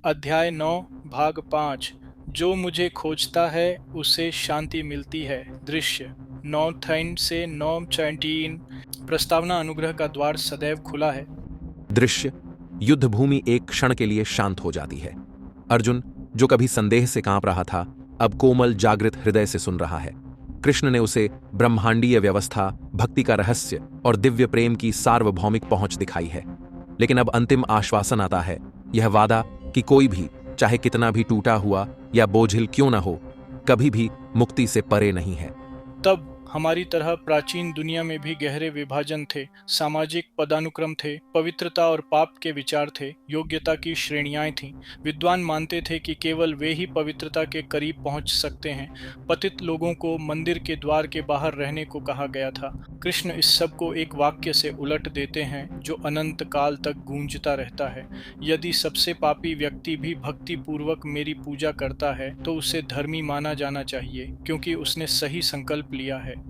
अध्याय 9 भाग 5। जो मुझे खोजता है उसे शांति मिलती है। दृश्य 9:10 से 9:19। प्रस्तावना अनुग्रह का द्वार सदैव खुला है। दृश्य युद्ध भूमि एक क्षण के लिए शांत हो जाती है। अर्जुन, जो कभी संदेह से कांप रहा था, अब कोमल जागृत हृदय से सुन रहा है। कृष्ण ने उसे ब्रह्मांडीय व्यवस्था, भक्ति का रहस्य और दिव्य प्रेम की सार्वभौमिक पहुंच दिखाई है। लेकिन अब अंतिम आश्वासन आता है, यह वादा कि कोई भी, चाहे कितना भी टूटा हुआ या बोझिल क्यों न हो, कभी भी मुक्ति से परे नहीं है। तब हमारी तरह प्राचीन दुनिया में भी गहरे विभाजन थे, सामाजिक पदानुक्रम थे, पवित्रता और पाप के विचार थे, योग्यता की श्रेणियां थीं। विद्वान मानते थे कि केवल वे ही पवित्रता के करीब पहुंच सकते हैं। पतित लोगों को मंदिर के द्वार के बाहर रहने को कहा गया था। कृष्ण इस सब को एक वाक्य से उलट देते हैं जो अनंत काल तक गूंजता रहता है। यदि सबसे पापी व्यक्ति भी भक्ति पूर्वक मेरी पूजा करता है तो उसे धर्मी माना जाना चाहिए, क्योंकि उसने सही संकल्प लिया है।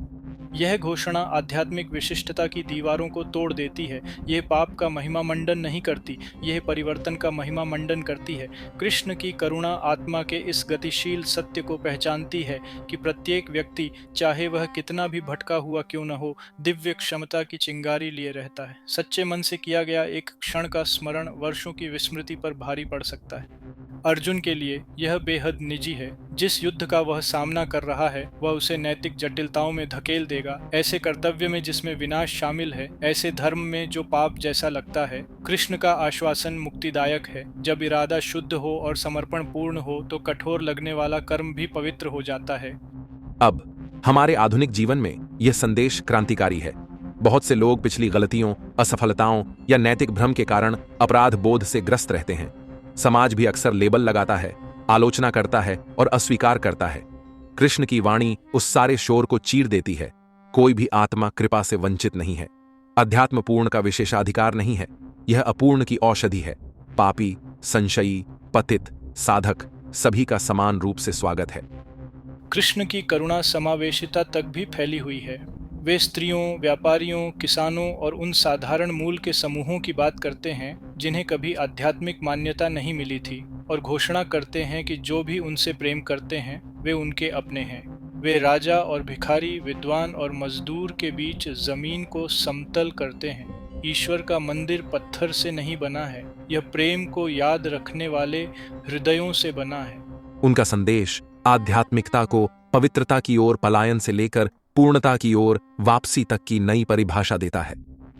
यह घोषणा आध्यात्मिक विशिष्टता की दीवारों को तोड़ देती है। यह पाप का महिमा मंडन नहीं करती, यह परिवर्तन का महिमा मंडन करती है। कृष्ण की करुणा आत्मा के इस गतिशील सत्य को पहचानती है कि प्रत्येक व्यक्ति, चाहे वह कितना भी भटका हुआ क्यों न हो, दिव्य क्षमता की चिंगारी लिए रहता है। सच्चे मन से किया गया एक क्षण का स्मरण वर्षों की विस्मृति पर भारी पड़ सकता है। अर्जुन के लिए यह बेहद निजी है। जिस युद्ध का वह सामना कर रहा है वह उसे नैतिक जटिलताओं में धकेल देगा। ऐसे कर्तव्य में जिसमें विनाश शामिल है, ऐसे धर्म में जो पाप जैसा लगता है। कृष्ण का आश्वासन मुक्तिदायक है। जब इरादा शुद्ध हो और समर्पण पूर्ण हो तो कठोर लगने वाला कर्म भी पवित्र हो जाता है। अब हमारे आधुनिक जीवन में यह संदेश क्रांतिकारी है। बहुत से लोग पिछली गलतियों, असफलताओं या नैतिक भ्रम के कारण अपराध बोध से ग्रस्त रहते हैं। समाज भी अक्सर लेबल लगाता है, आलोचना करता है और अस्वीकार करता है। कृष्ण की वाणी उस सारे शोर को चीर देती है। कोई भी आत्मा कृपा से वंचित नहीं है। अध्यात्म पूर्ण का विशेषाधिकार नहीं है, यह अपूर्ण की औषधि है। पापी, संशयी, पतित, साधक, सभी का समान रूप से स्वागत है। कृष्ण की करुणा समावेशिता तक भी फैली हुई है। वे स्त्रियों, व्यापारियों, किसानों और उन साधारण मूल के समूहों की बात करते हैं जिन्हें कभी आध्यात्मिक मान्यता नहीं मिली थी, और घोषणा करते हैं कि जो भी उनसे प्रेम करते हैं वे उनके अपने हैं। वे राजा और भिखारी, विद्वान और मजदूर के बीच जमीन को समतल करते हैं। ईश्वर का मंदिर पत्थर से नहीं बना है, यह प्रेम को याद रखने वाले हृदयों से बना है। उनका संदेश आध्यात्मिकता को पवित्रता की ओर पलायन से लेकर पूर्णता की ओर वापसी तक की नई परिभाषा देता है।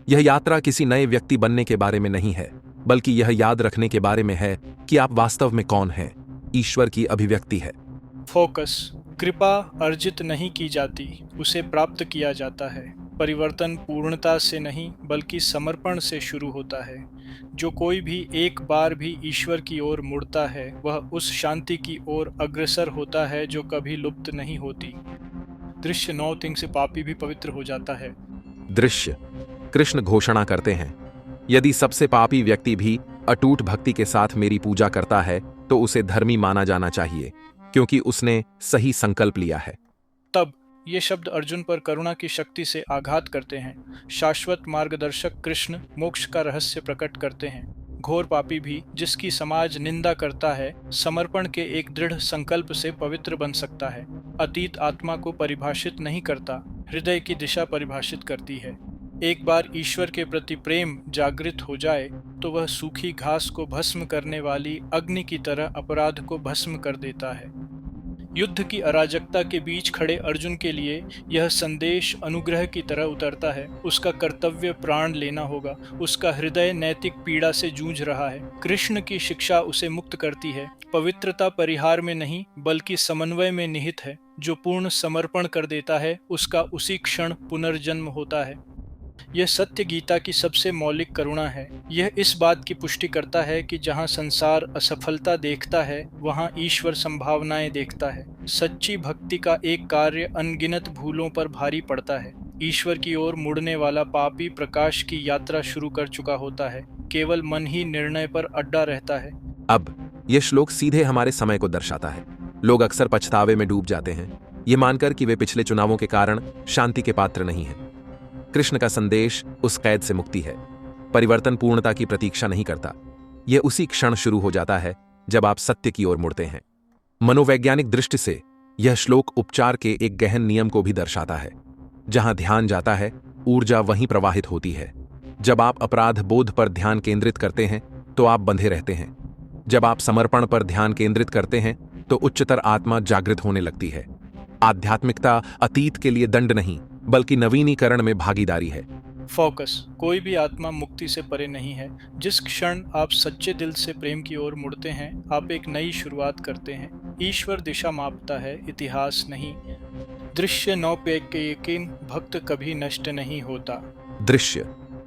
यह यात्रा किसी नए व्यक्ति बनने के बारे में नहीं है, बल्कि यह याद रखने के बारे में है कि आप वास्तव में कौन हैं। ईश्वर की अभिव्यक्ति है। फोकस। कृपा अर्जित नहीं की जाती, उसे प्राप्त किया जाता है। परिवर्तन पूर्णता से नहीं बल्कि समर्पण से शुरू होता है। जो कोई भी एक बार भी ईश्वर की ओर मुड़ता है वह उस शांति की ओर अग्रसर होता है जो कभी लुप्त नहीं होती। दृश्य 9:3 से पापी भी पवित्र हो जाता है। दृश्य कृष्ण घोषणा करते हैं, यदि सबसे पापी व्यक्ति भी अटूट भक्ति के साथ मेरी पूजा करता है तो उसे धर्मी माना जाना चाहिए, क्योंकि उसने सही संकल्प लिया है। तब ये शब्द अर्जुन पर करुणा की शक्ति से आघात करते हैं। शाश्वत मार्गदर्शक कृष्ण मोक्ष का रहस्य प्रकट करते हैं। घोर पापी भी, जिसकी समाज निंदा करता है, समर्पण के एक दृढ़ संकल्प से पवित्र बन सकता है। अतीत आत्मा को परिभाषित नहीं करता, हृदय की दिशा परिभाषित करती है। एक बार ईश्वर के प्रति प्रेम जागृत हो जाए तो वह सूखी घास को भस्म करने वाली अग्नि की तरह अपराध को भस्म कर देता है। युद्ध की अराजकता के बीच खड़े अर्जुन के लिए यह संदेश अनुग्रह की तरह उतरता है। उसका कर्तव्य प्राण लेना होगा। उसका हृदय नैतिक पीड़ा से जूझ रहा है। कृष्ण की शिक्षा उसे मुक्त करती है। पवित्रता परिहार में नहीं बल्कि समन्वय में निहित है। जो पूर्ण समर्पण कर देता है उसका उसी क्षण पुनर्जन्म होता है। यह सत्य गीता की सबसे मौलिक करुणा है। यह इस बात की पुष्टि करता है कि जहाँ संसार असफलता देखता है वहाँ ईश्वर संभावनाएं देखता है। सच्ची भक्ति का एक कार्य अनगिनत भूलों पर भारी पड़ता है। ईश्वर की ओर मुड़ने वाला पापी प्रकाश की यात्रा शुरू कर चुका होता है। केवल मन ही निर्णय पर अड्डा रहता है। अब यह श्लोक सीधे हमारे समय को दर्शाता है। लोग अक्सर पछतावे में डूब जाते हैं, ये मानकर कि वे पिछले चुनावों के कारण शांति के पात्र नहीं हैं। कृष्ण का संदेश उस कैद से मुक्ति है। परिवर्तन पूर्णता की प्रतीक्षा नहीं करता, यह उसी क्षण शुरू हो जाता है जब आप सत्य की ओर मुड़ते हैं। मनोवैज्ञानिक दृष्टि से यह श्लोक उपचार के एक गहन नियम को भी दर्शाता है। जहां ध्यान जाता है, ऊर्जा वहीं प्रवाहित होती है। जब आप अपराध बोध पर ध्यान केंद्रित करते हैं तो आप बंधे रहते हैं। जब आप समर्पण पर ध्यान केंद्रित करते हैं तो उच्चतर आत्मा जागृत होने लगती है। आध्यात्मिकता अतीत के लिए दंड नहीं, बल्कि नवीनीकरण में भागीदारी है। फोकस। कोई भी आत्मा मुक्ति से परे नहीं है। जिस क्षण आप सच्चे दिल से प्रेम की ओर मुड़ते हैं, आप एक नई शुरुआत करते हैं। ईश्वर दिशा मापता है, इतिहास नहीं। दृश्य नौपेयकीन भक्त कभी नष्ट नहीं होता। दृश्य।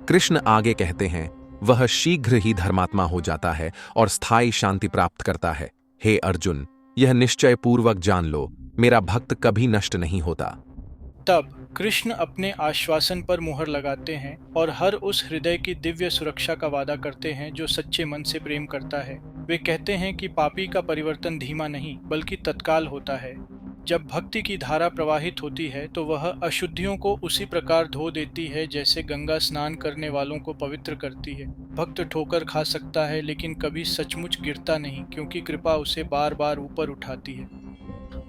कृष्ण आगे कहते हैं, वह शीघ्र ही धर्मात्मा हो जाता है और स्थायी शांति प्राप्त करता है। हे अर्जुन, यह निश्चय पूर्वक जान लो, मेरा भक्त कभी नष्ट नहीं होता। तब कृष्ण अपने आश्वासन पर मुहर लगाते हैं और हर उस हृदय की दिव्य सुरक्षा का वादा करते हैं जो सच्चे मन से प्रेम करता है। वे कहते हैं कि पापी का परिवर्तन धीमा नहीं बल्कि तत्काल होता है। जब भक्ति की धारा प्रवाहित होती है तो वह अशुद्धियों को उसी प्रकार धो देती है जैसे गंगा स्नान करने वालों को पवित्र करती है। भक्त ठोकर खा सकता है लेकिन कभी सचमुच गिरता नहीं, क्योंकि कृपा उसे बार बार ऊपर उठाती है।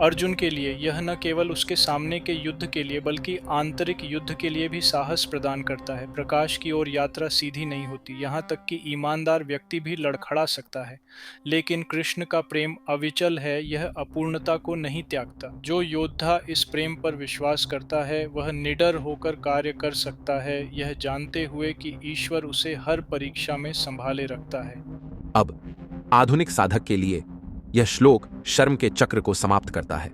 अर्जुन के लिए यह न केवल उसके सामने के युद्ध के लिए बल्कि आंतरिक युद्ध के लिए भी साहस प्रदान करता है। प्रकाश की ओर यात्रा सीधी नहीं होती, यहाँ तक कि ईमानदार व्यक्ति भी लड़खड़ा सकता है, लेकिन कृष्ण का प्रेम अविचल है, यह अपूर्णता को नहीं त्यागता। जो योद्धा इस प्रेम पर विश्वास करता है वह निडर होकर कार्य कर सकता है, यह जानते हुए कि ईश्वर उसे हर परीक्षा में संभाले रखता है। अब आधुनिक साधक के लिए यह श्लोक शर्म के चक्र को समाप्त करता है।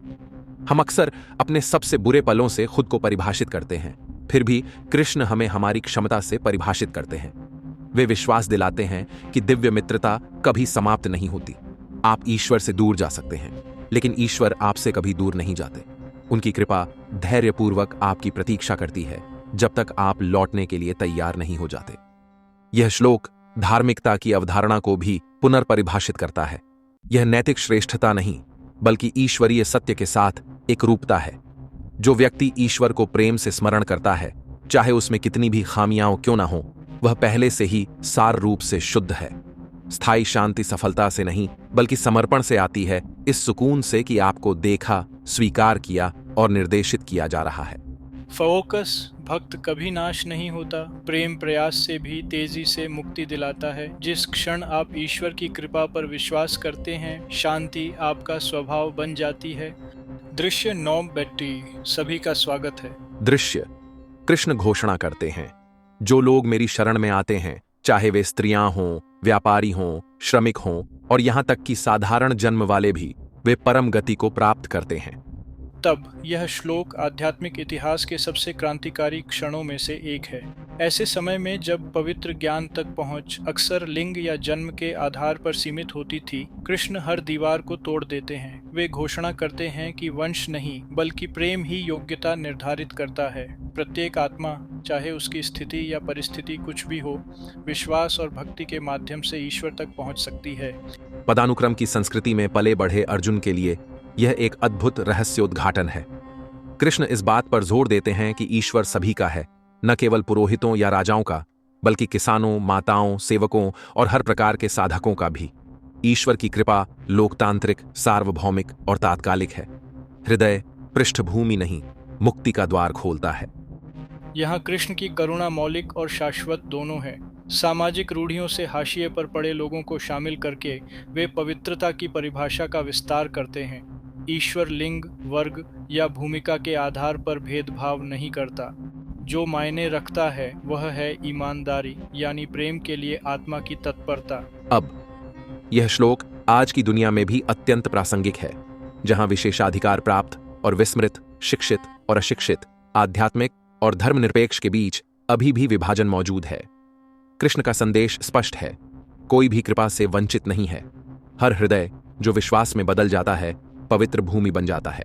हम अक्सर अपने सबसे बुरे पलों से खुद को परिभाषित करते हैं, फिर भी कृष्ण हमें हमारी क्षमता से परिभाषित करते हैं। वे विश्वास दिलाते हैं कि दिव्य मित्रता कभी समाप्त नहीं होती। आप ईश्वर से दूर जा सकते हैं, लेकिन ईश्वर आपसे कभी दूर नहीं जाते। उनकी कृपा धैर्यपूर्वक आपकी प्रतीक्षा करती है जब तक आप लौटने के लिए तैयार नहीं हो जाते। यह श्लोक धार्मिकता की अवधारणा को भी पुनर्परिभाषित करता है। यह नैतिक श्रेष्ठता नहीं, बल्कि ईश्वरीय सत्य के साथ एक रूपता है। जो व्यक्ति ईश्वर को प्रेम से स्मरण करता है, चाहे उसमें कितनी भी खामियां क्यों ना हो, वह पहले से ही सार रूप से शुद्ध है। स्थायी शांति सफलता से नहीं बल्कि समर्पण से आती है, इस सुकून से कि आपको देखा, स्वीकार किया और निर्देशित किया जा रहा है। फोकस। भक्त कभी नाश नहीं होता। प्रेम प्रयास से भी तेजी से मुक्ति दिलाता है। जिस क्षण आप ईश्वर की कृपा पर विश्वास करते हैं, शांति आपका स्वभाव बन जाती है। दृश्य 9 बेट्टी सभी का स्वागत है। दृश्य। कृष्ण घोषणा करते हैं, जो लोग मेरी शरण में आते हैं, चाहे वे स्त्रियां हों, व्यापारी हों, श्रमिक हों और यहां तक कि साधारण जन्म वाले भी, वे परम गति को प्राप्त करते हैं। तब यह श्लोक आध्यात्मिक इतिहास के सबसे क्रांतिकारी क्षणों में से एक है। ऐसे समय में जब पवित्र ज्ञान तक पहुंच अक्सर लिंग या जन्म के आधार पर सीमित होती थी, कृष्ण हर दीवार को तोड़ देते हैं। वे घोषणा करते हैं कि वंश नहीं बल्कि प्रेम ही योग्यता निर्धारित करता है। प्रत्येक आत्मा, चाहे उसकी स्थिति या परिस्थिति कुछ भी हो, विश्वास और भक्ति के माध्यम से ईश्वर तक पहुंच सकती है। पदानुक्रम की संस्कृति में पले बढ़े अर्जुन के लिए यह एक अद्भुत रहस्योद्घाटन है। कृष्ण इस बात पर जोर देते हैं कि ईश्वर सभी का है, न केवल पुरोहितों या राजाओं का, बल्कि किसानों, माताओं, सेवकों और हर प्रकार के साधकों का भी। ईश्वर की कृपा लोकतांत्रिक, सार्वभौमिक और तात्कालिक है। हृदय पृष्ठभूमि नहीं, मुक्ति का द्वार खोलता है। यहाँ कृष्ण की करुणा मौलिक और शाश्वत दोनों है। सामाजिक रूढ़ियों से हाशिए पर पड़े लोगों को शामिल करके वे पवित्रता की परिभाषा का विस्तार करते हैं। ईश्वर लिंग, वर्ग या भूमिका के आधार पर भेदभाव नहीं करता। जो मायने रखता है वह है ईमानदारी, यानी प्रेम के लिए आत्मा की तत्परता। अब यह श्लोक आज की दुनिया में भी अत्यंत प्रासंगिक है, जहां विशेषाधिकार प्राप्त और विस्मृत, शिक्षित और अशिक्षित, आध्यात्मिक और धर्मनिरपेक्ष के बीच अभी भी विभाजन मौजूद है। कृष्ण का संदेश स्पष्ट है, कोई भी कृपा से वंचित नहीं है। हर हृदय जो विश्वास में बदल जाता है, पवित्र भूमि बन जाता है।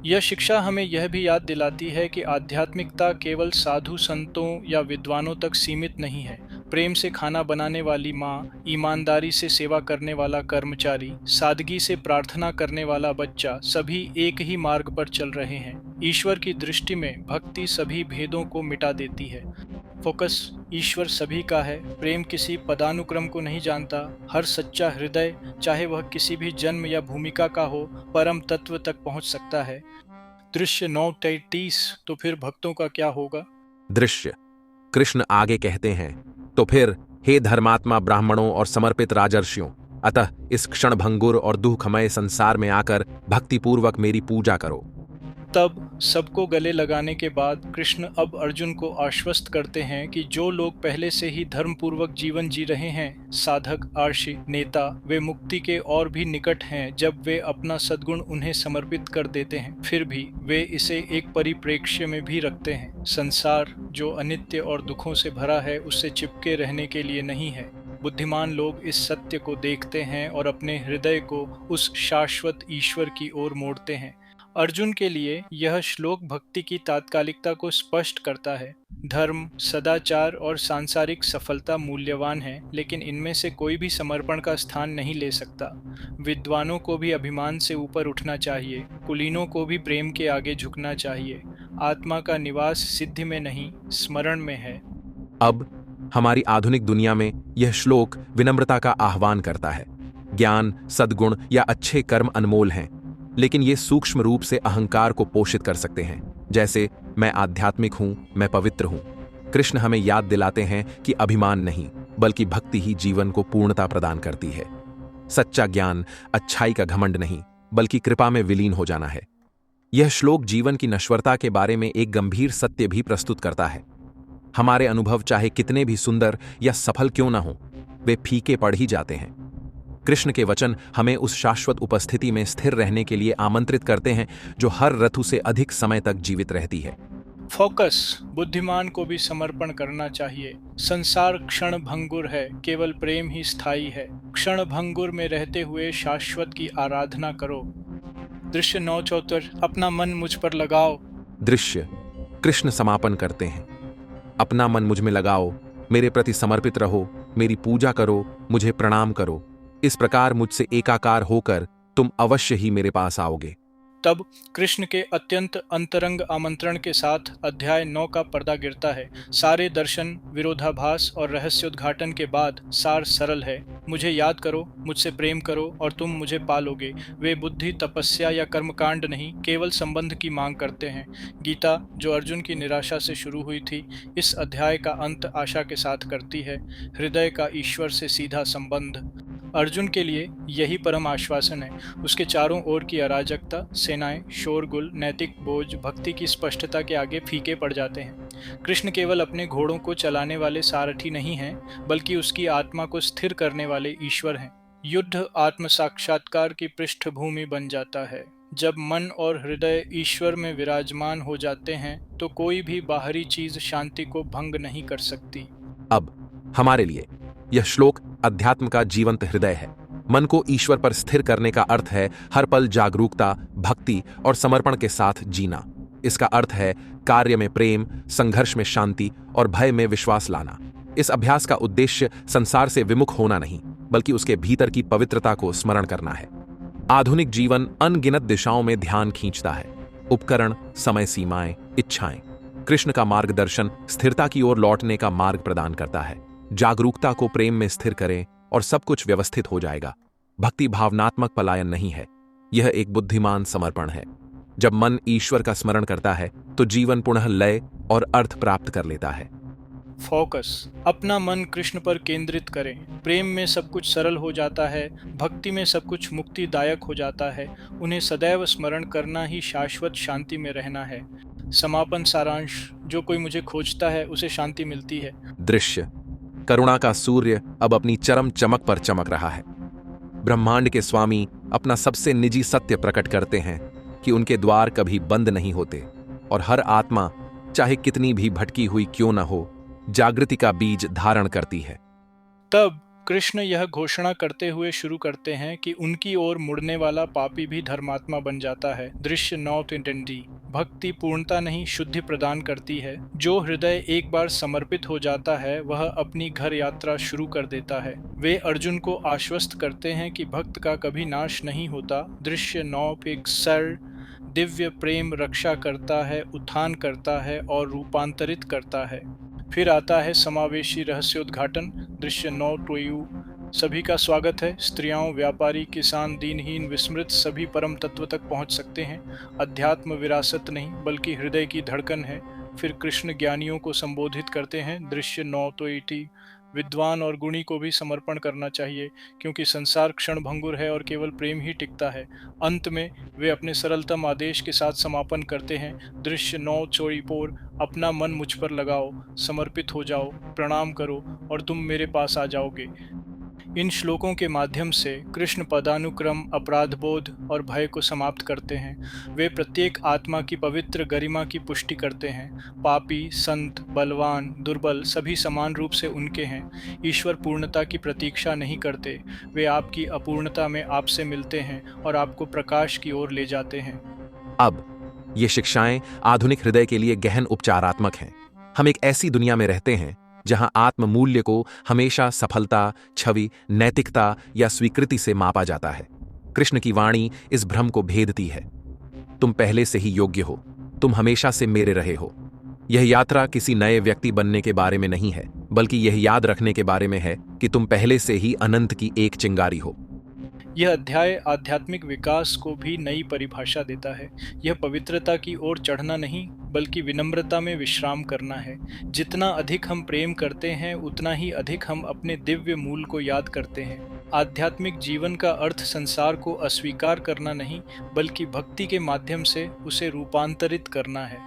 यह शिक्षा हमें यह भी याद दिलाती है कि आध्यात्मिकता केवल साधु संतों या विद्वानों तक सीमित नहीं है। प्रेम से खाना बनाने वाली माँ, ईमानदारी से सेवा करने वाला कर्मचारी, सादगी से प्रार्थना करने वाला बच्चा, सभी एक ही मार्ग पर चल रहे हैं। ईश्वर की दृष्टि में भक्ति सभी भेदों को मिटा देती है। फोकस ईश्वर सभी का है, प्रेम किसी पदानुक्रम को नहीं जानता। हर सच्चा हृदय, चाहे वह किसी भी जन्म या भूमिका का हो, परम तत्व तक पहुंच सकता है। दृश्य 9:30। तो फिर भक्तों का क्या होगा? दृश्य कृष्ण आगे कहते हैं, तो फिर हे धर्मात्मा ब्राह्मणों और समर्पित राजर्षियों, अतः इस क्षण भंगुर और दुखमय संसार में आकर भक्तिपूर्वक मेरी पूजा करो। तब सबको गले लगाने के बाद कृष्ण अब अर्जुन को आश्वस्त करते हैं कि जो लोग पहले से ही धर्मपूर्वक जीवन जी रहे हैं, साधक, आर्षि, नेता, वे मुक्ति के और भी निकट हैं जब वे अपना सद्गुण उन्हें समर्पित कर देते हैं। फिर भी वे इसे एक परिप्रेक्ष्य में भी रखते हैं। संसार जो अनित्य और दुखों से भरा है, उससे चिपके रहने के लिए नहीं है। बुद्धिमान लोग इस सत्य को देखते हैं और अपने हृदय को उस शाश्वत ईश्वर की ओर मोड़ते हैं। अर्जुन के लिए यह श्लोक भक्ति की तात्कालिकता को स्पष्ट करता है। धर्म, सदाचार और सांसारिक सफलता मूल्यवान है, लेकिन इनमें से कोई भी समर्पण का स्थान नहीं ले सकता। विद्वानों को भी अभिमान से ऊपर उठना चाहिए, कुलीनों को भी प्रेम के आगे झुकना चाहिए। आत्मा का निवास सिद्धि में नहीं, स्मरण में है। अब हमारी आधुनिक दुनिया में यह श्लोक विनम्रता का आह्वान करता है। ज्ञान, सद्गुण या अच्छे कर्म अनमोल हैं, लेकिन ये सूक्ष्म रूप से अहंकार को पोषित कर सकते हैं, जैसे मैं आध्यात्मिक हूं, मैं पवित्र हूं। कृष्ण हमें याद दिलाते हैं कि अभिमान नहीं, बल्कि भक्ति ही जीवन को पूर्णता प्रदान करती है। सच्चा ज्ञान अच्छाई का घमंड नहीं, बल्कि कृपा में विलीन हो जाना है। यह श्लोक जीवन की नश्वरता के बारे में एक गंभीर सत्य भी प्रस्तुत करता है। हमारे अनुभव चाहे कितने भी सुंदर या सफल क्यों न हो, वे फीके पड़ ही जाते हैं। कृष्ण के वचन हमें उस शाश्वत उपस्थिति में स्थिर रहने के लिए आमंत्रित करते हैं जो हर ऋतु से अधिक समय तक जीवित रहती है। फोकस बुद्धिमान को भी समर्पण करना चाहिए। संसार क्षण भंगुर है, केवल प्रेम ही स्थायी है। क्षण भंगुर में रहते हुए शाश्वत की आराधना करो। दृश्य 9:74। अपना मन मुझ पर लगाओ। दृश्य कृष्ण समापन करते हैं, अपना मन मुझ में लगाओ, मेरे प्रति समर्पित रहो, मेरी पूजा करो, मुझे प्रणाम करो। इस प्रकार मुझसे एकाकार होकर तुम अवश्य ही मेरे पास आओगे। तब कृष्ण के अत्यंत अंतरंग आमंत्रण के साथ अध्याय 9 का पर्दा गिरता है। सारे दर्शन, विरोधाभास और रहस्योद्घाटन के बाद सार सरल है। मुझे याद करो, मुझसे प्रेम करो और तुम मुझे पालोगे। वे बुद्धि, तपस्या या कर्मकांड नहीं, केवल संबंध की मांग करते हैं। गीता, जो अर्जुन की निराशा से शुरू हुई थी, इस अध्याय का अंत आशा के साथ करती है। हृदय का ईश्वर से सीधा संबंध। अर्जुन के लिए यही परम आश्वासन है। उसके चारों ओर की अराजकता, सेनाएं, शोरगुल, नैतिक बोझ भक्ति की स्पष्टता के आगे फीके पड़ जाते हैं। कृष्ण केवल अपने घोड़ों को चलाने वाले सारथी नहीं हैं, बल्कि उसकी आत्मा को स्थिर करने वाले ईश्वर हैं। युद्ध आत्म साक्षात्कार की पृष्ठभूमि बन जाता है। जब मन और हृदय ईश्वर में विराजमान हो जाते हैं, तो कोई भी बाहरी चीज शांति को भंग नहीं कर सकती। अब हमारे लिए यह श्लोक अध्यात्म का जीवंत हृदय है। मन को ईश्वर पर स्थिर करने का अर्थ है हर पल जागरूकता, भक्ति और समर्पण के साथ जीना। इसका अर्थ है कार्य में प्रेम, संघर्ष में शांति और भय में विश्वास लाना। इस अभ्यास का उद्देश्य संसार से विमुख होना नहीं, बल्कि उसके भीतर की पवित्रता को स्मरण करना है। आधुनिक जीवन अनगिनत दिशाओं में ध्यान खींचता है। उपकरण, समय सीमाएं, इच्छाएं। कृष्ण का मार्गदर्शन स्थिरता की ओर लौटने का मार्ग प्रदान करता है। जागरूकता को प्रेम में स्थिर करें और सब कुछ व्यवस्थित हो जाएगा। भक्ति भावनात्मक पलायन नहीं है, यह एक बुद्धिमान समर्पण है। जब मन ईश्वर का स्मरण करता है तो जीवन पुनः लय और अर्थ प्राप्त कर लेता है। फोकस अपना मन कृष्ण पर केंद्रित करें। प्रेम में सब कुछ सरल हो जाता है, भक्ति में सब कुछ मुक्तिदायक हो जाता है। उन्हें सदैव स्मरण करना ही शाश्वत शांति में रहना है। समापन सारांश, जो कोई मुझे खोजता है उसे शांति मिलती है। दृश्य करुणा का सूर्य अब अपनी चरम चमक पर चमक रहा है। ब्रह्मांड के स्वामी अपना सबसे निजी सत्य प्रकट करते हैं कि उनके द्वार कभी बंद नहीं होते और हर आत्मा, चाहे कितनी भी भटकी हुई क्यों न हो, जागृति का बीज धारण करती है। तब कृष्ण यह घोषणा करते हुए शुरू करते हैं कि उनकी ओर मुड़ने वाला पापी भी धर्मात्मा बन जाता है। दृश्य 9:20। भक्ति पूर्णता नहीं, शुद्धि प्रदान करती है। जो हृदय एक बार समर्पित हो जाता है, वह अपनी घर यात्रा शुरू कर देता है। वे अर्जुन को आश्वस्त करते हैं कि भक्त का कभी नाश नहीं होता। दृश्य 9:61। दिव्य प्रेम रक्षा करता है, उत्थान करता है और रूपांतरित करता है। फिर आता है समावेशी रहस्योद्घाटन, दृश्य 9 सभी का स्वागत है। स्त्रियां, व्यापारी, किसान, दीनहीन, विस्मृत सभी परम तत्व तक पहुंच सकते हैं। अध्यात्म विरासत नहीं बल्कि हृदय की धड़कन है। फिर कृष्ण ज्ञानियों को संबोधित करते हैं, दृश्य 9 विद्वान और गुणी को भी समर्पण करना चाहिए, क्योंकि संसार क्षणभंगुर है और केवल प्रेम ही टिकता है। अंत में वे अपने सरलतम आदेश के साथ समापन करते हैं, दृश्य 9 अपना मन मुझ पर लगाओ, समर्पित हो जाओ, प्रणाम करो और तुम मेरे पास आ जाओगे। इन श्लोकों के माध्यम से कृष्ण पदानुक्रम, अपराधबोध और भय को समाप्त करते हैं। वे प्रत्येक आत्मा की पवित्र गरिमा की पुष्टि करते हैं। पापी, संत, बलवान, दुर्बल सभी समान रूप से उनके हैं। ईश्वर पूर्णता की प्रतीक्षा नहीं करते, वे आपकी अपूर्णता में आपसे मिलते हैं और आपको प्रकाश की ओर ले जाते हैं। अब ये शिक्षाएं आधुनिक हृदय के लिए गहन उपचारात्मक हैं। हम एक ऐसी दुनिया में रहते हैं जहां आत्म मूल्य को हमेशा सफलता, छवि, नैतिकता या स्वीकृति से मापा जाता है। कृष्ण की वाणी इस भ्रम को भेदती है। तुम पहले से ही योग्य हो, तुम हमेशा से मेरे रहे हो। यह यात्रा किसी नए व्यक्ति बनने के बारे में नहीं है, बल्कि यह याद रखने के बारे में है कि तुम पहले से ही अनंत की एक चिंगारी हो। यह अध्याय आध्यात्मिक विकास को भी नई परिभाषा देता है। यह पवित्रता की ओर चढ़ना नहीं बल्कि विनम्रता में विश्राम करना है। जितना अधिक हम प्रेम करते हैं उतना ही अधिक हम अपने दिव्य मूल को याद करते हैं। आध्यात्मिक जीवन का अर्थ संसार को अस्वीकार करना नहीं बल्कि भक्ति के माध्यम से उसे रूपांतरित करना है।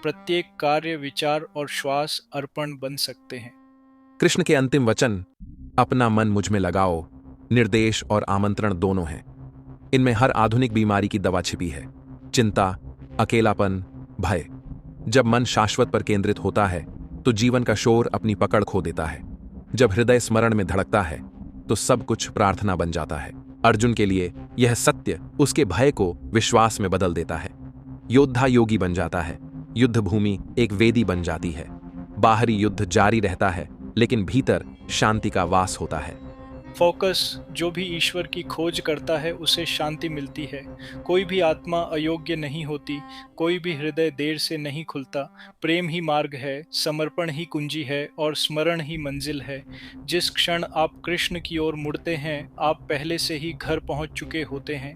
प्रत्येक कार्य, विचार और श्वास अर्पण बन सकते हैं। कृष्ण के अंतिम वचन, अपना मन मुझ में लगाओ, निर्देश और आमंत्रण दोनों हैं। इनमें हर आधुनिक बीमारी की दवा छिपी है। चिंता, अकेलापन, भय। जब मन शाश्वत पर केंद्रित होता है तो जीवन का शोर अपनी पकड़ खो देता है। जब हृदय स्मरण में धड़कता है तो सब कुछ प्रार्थना बन जाता है। अर्जुन के लिए यह सत्य उसके भय को विश्वास में बदल देता है। योद्धा योगी बन जाता है, युद्ध भूमि एक वेदी बन जाती है। बाहरी युद्ध जारी रहता है लेकिन भीतर शांति का वास होता है। फोकस, जो भी ईश्वर की खोज करता है उसे शांति मिलती है। कोई भी आत्मा अयोग्य नहीं होती, कोई भी हृदय देर से नहीं खुलता। प्रेम ही मार्ग है, समर्पण ही कुंजी है और स्मरण ही मंजिल है। जिस क्षण आप कृष्ण की ओर मुड़ते हैं आप पहले से ही घर पहुंच चुके होते हैं।